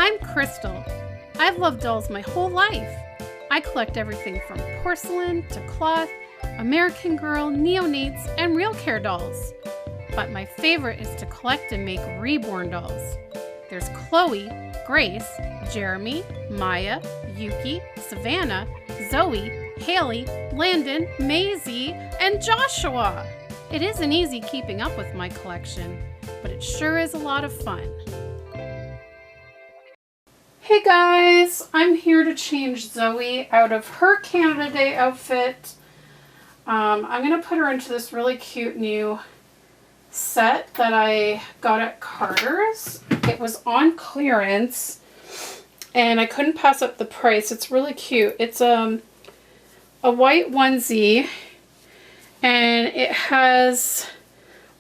I'm Krystle. I've loved dolls my whole life. I collect everything from porcelain to cloth, American Girl, neonates, and real care dolls. But my favorite is to collect and make reborn dolls. There's Chloe, Grace, Jeremy, Maya, Yuki, Savannah, Zoe, Haley, Landon, Maisie, and Joshua. It isn't easy keeping up with my collection, but it sure is a lot of fun. Hey guys, I'm here to change Zoe out of her Canada Day outfit. I'm going to put her into this really cute new set that I got at Carter's. It was on clearance and I couldn't pass up the price. It's really cute. It's a white onesie and it has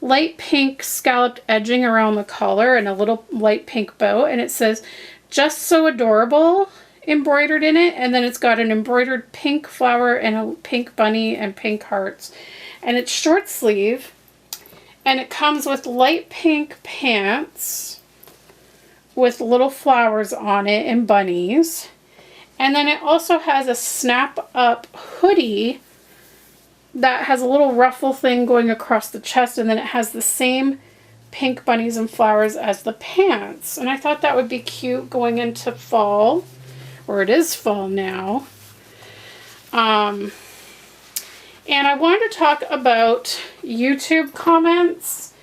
light pink scalloped edging around the collar and a little light pink bow, and it says "Just So Adorable" embroidered in it, and then it's got an embroidered pink flower and a pink bunny and pink hearts, and it's short sleeve, and it comes with light pink pants with little flowers on it and bunnies, and then it also has a snap up hoodie that has a little ruffle thing going across the chest, and then it has the same pink bunnies and flowers as the pants. And I thought that would be cute going into fall, or it is fall now. And I wanted to talk about YouTube comments,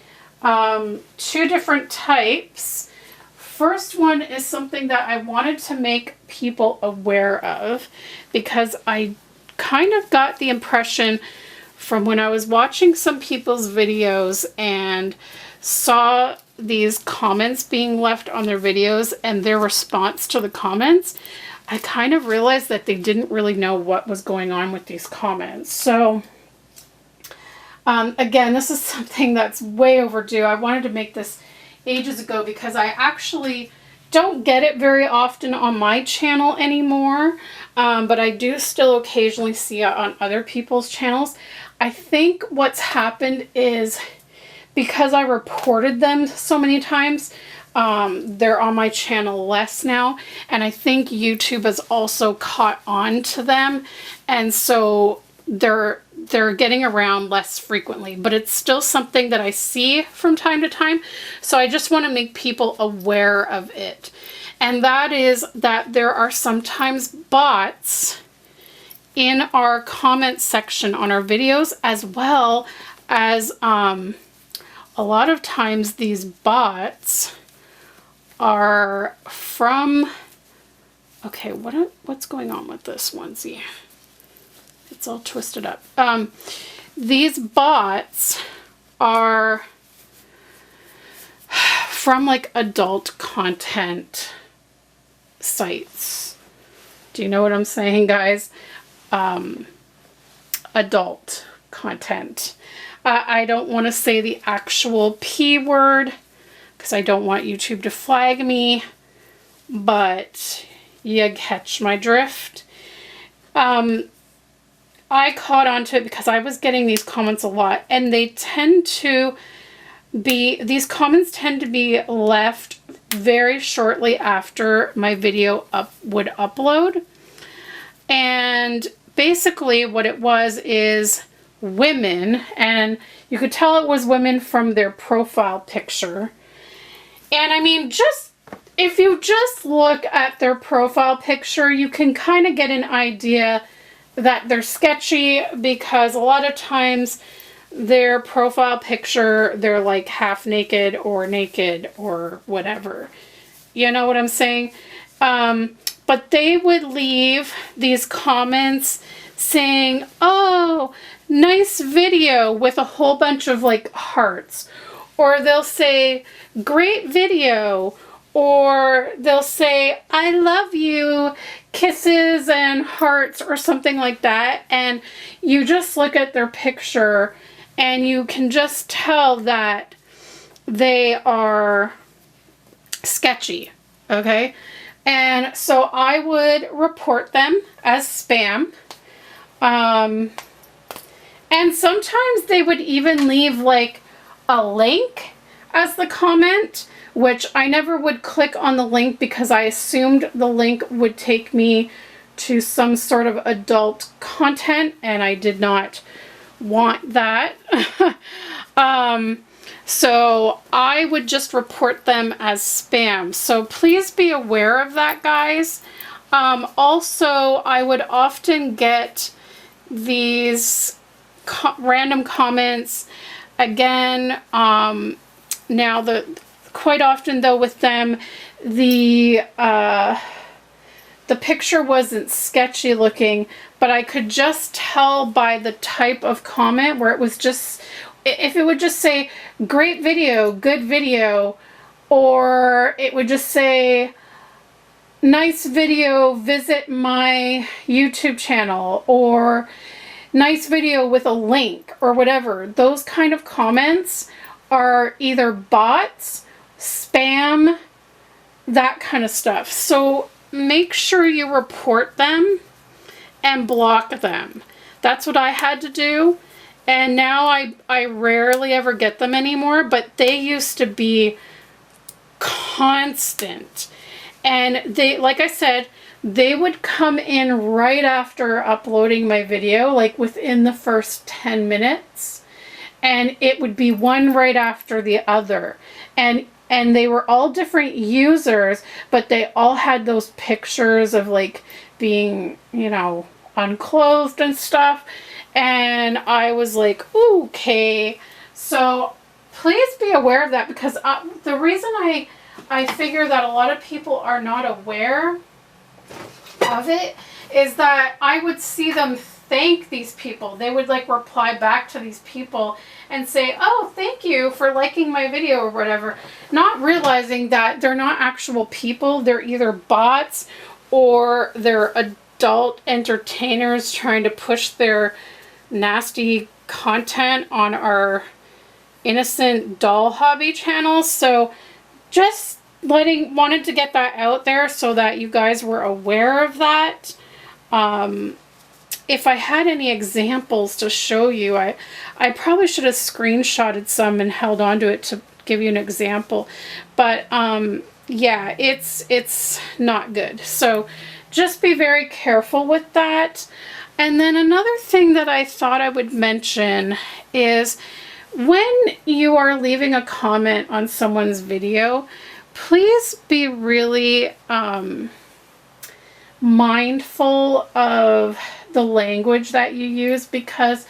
two different types. First one is something that I wanted to make people aware of because I kind of got the impression from when I was watching some people's videos and saw these comments being left on their videos and their response to the comments, I kind of realized that they didn't really know what was going on with these comments. So again, this is something that's way overdue. I wanted to make this ages ago because I actually don't get it very often on my channel anymore, but I do still occasionally see it on other people's channels. I think what's happened is because I reported them so many times, they're on my channel less now, and I think YouTube has also caught on to them, and so they're getting around less frequently, but it's still something that I see from time to time, so I just want to make people aware of it. And that is that there are sometimes bots in our comment section on our videos, as well as a lot of times these bots are from, okay, what's going on with this onesie? It's all twisted up. These bots are from like adult content sites. Do you know what I'm saying, guys? Adult content. I don't want to say the actual P word because I don't want YouTube to flag me, but you catch my drift. I caught on to it because I was getting these comments a lot, and they tend to be, these comments tend to be left very shortly after my video would upload. And basically what it was is women, and you could tell it was women from their profile picture. And I mean, just if you just look at their profile picture, you can kind of get an idea that they're sketchy, because a lot of times their profile picture, they're like half naked or whatever. You know what I'm saying? But they would leave these comments saying, "Oh, nice video," with a whole bunch of like hearts. Or they'll say, "Great video." Or they'll say, "I love you," kisses and hearts or something like that. And you just look at their picture and you can just tell that they are sketchy, okay? And so I would report them as spam. And sometimes they would even leave like a link as the comment, which I never would click on the link because I assumed the link would take me to some sort of adult content, and I did not want that. So I would just report them as spam. So please be aware of that, guys. Also, I would often get these random comments. Again, now quite often though with them, the picture wasn't sketchy looking, but I could just tell by the type of comment where it was just, if it would just say, great video, good video, or it would just say, nice video, visit my YouTube channel, or nice video with a link, or whatever. Those kind of comments are either bots, spam, that kind of stuff. So make sure you report them and block them. That's what I had to do. And now I rarely ever get them anymore, but they used to be constant. And they, like I said, they would come in right after uploading my video, like within the first 10 minutes. And it would be one right after the other. And they were all different users, but they all had those pictures of like being, you know, unclothed and stuff. And I was like, okay. So please be aware of that, because the reason I figure that a lot of people are not aware of it is that I would see them thank these people. They would like reply back to these people and say, oh, thank you for liking my video or whatever, not realizing that they're not actual people. They're either bots or they're adult entertainers trying to push their nasty content on our innocent doll hobby channel. So just wanted to get that out there so that you guys were aware of that. If I had any examples to show you, I probably should have screenshotted some and held on to it to give you an example. But yeah, it's not good. So just be very careful with that. And then another thing that I thought I would mention is when you are leaving a comment on someone's video, please be really mindful of the language that you use, because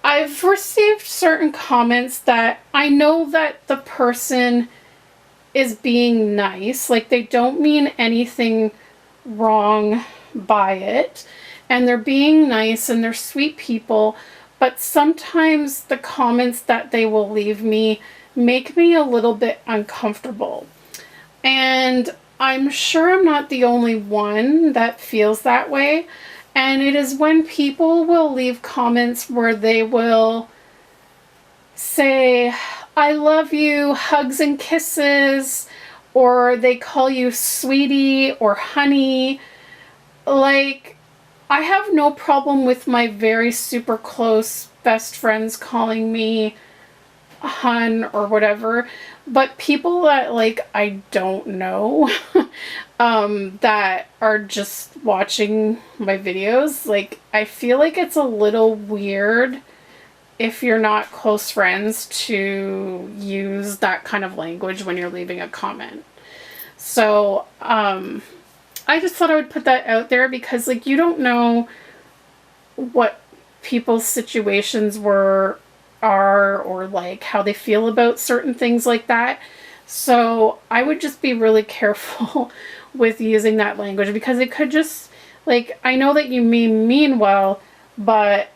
I've received certain comments that I know that the person is being nice, like they don't mean anything wrong by it, and they're being nice and they're sweet people, but sometimes the comments that they will leave me make me a little bit uncomfortable. And I'm sure I'm not the only one that feels that way. And it is when people will leave comments where they will say, I love you, hugs and kisses, or they call you sweetie or honey. Like, I have no problem with my very super close best friends calling me hun or whatever, but people that like I don't know that are just watching my videos, like I feel like it's a little weird if you're not close friends to use that kind of language when you're leaving a comment. So I just thought I would put that out there, because like you don't know what people's situations are, or like how they feel about certain things like that. So I would just be really careful with using that language, because it could just, like, I know that you mean well, but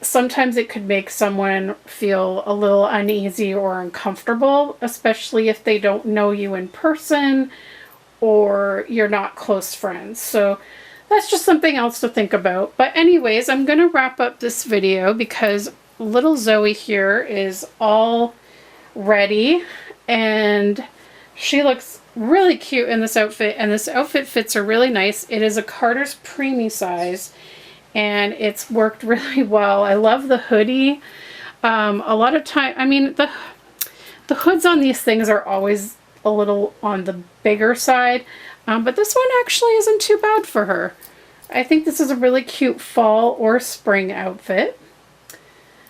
sometimes it could make someone feel a little uneasy or uncomfortable, especially if they don't know you in person or you're not close friends. So that's just something else to think about. But anyways, I'm going to wrap up this video because little Zoe here is all ready and she looks really cute in this outfit, and this outfit fits her really nice. It is a Carter's preemie size and it's worked really well. I love the hoodie. A lot of time, I mean, The hoods on these things are always a little on the bigger side, but this one actually isn't too bad for her. I think this is a really cute fall or spring outfit.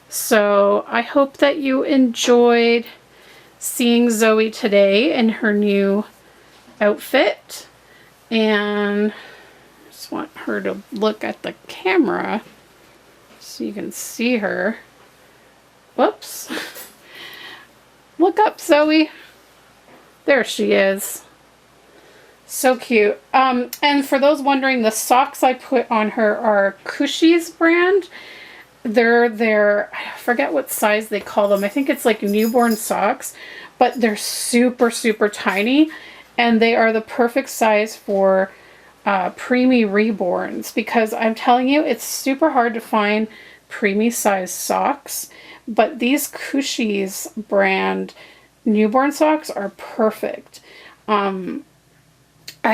So I hope that you enjoyed seeing Zoe today in her new outfit, and I just want her to look at the camera so you can see her. Whoops. Look up, Zoe. There she is. So cute. And for those wondering, the socks I put on her are Krystle's brand. They're, I forget what size they call them. I think it's like newborn socks, but they're super, super tiny. And they are the perfect size for preemie reborns, because I'm telling you, it's super hard to find preemie size socks. But these Krystle's brand newborn socks are perfect. I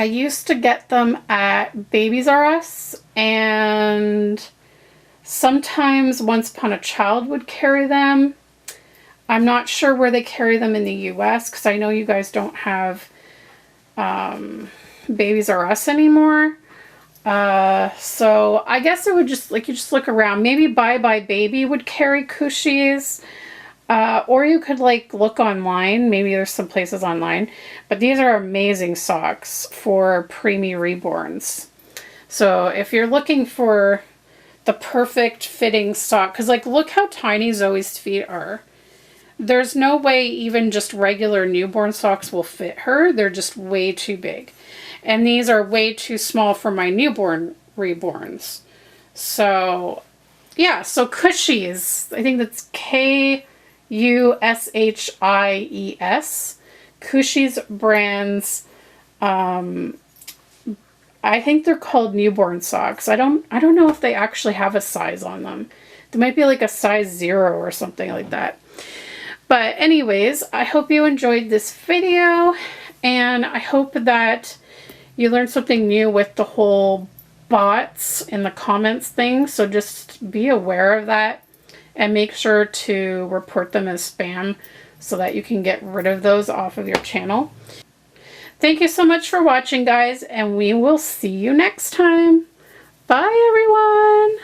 used to get them at Babies R Us, and sometimes Once Upon a Child would carry them. I'm not sure where they carry them in the US, because I know you guys don't have Babies R Us anymore. So I guess it would just, like, you just look around. Maybe Bye Bye Baby would carry Krystle's. Or you could like look online. Maybe there's some places online. But these are amazing socks for preemie reborns. So if you're looking for the perfect fitting sock, because like look how tiny Zoe's feet are. There's no way even just regular newborn socks will fit her. They're just way too big. And these are way too small for my newborn reborns. So yeah, so Krystle's, I think that's K-U-S-H-I-E-S. Krystle's brands, I think they're called newborn socks. I don't know if they actually have a size on them. There might be like a size 0 or something like that. But anyways, I hope you enjoyed this video, and I hope that you learned something new with the whole bots in the comments thing. So just be aware of that and make sure to report them as spam so that you can get rid of those off of your channel. Thank you so much for watching, guys, and we will see you next time. Bye, everyone.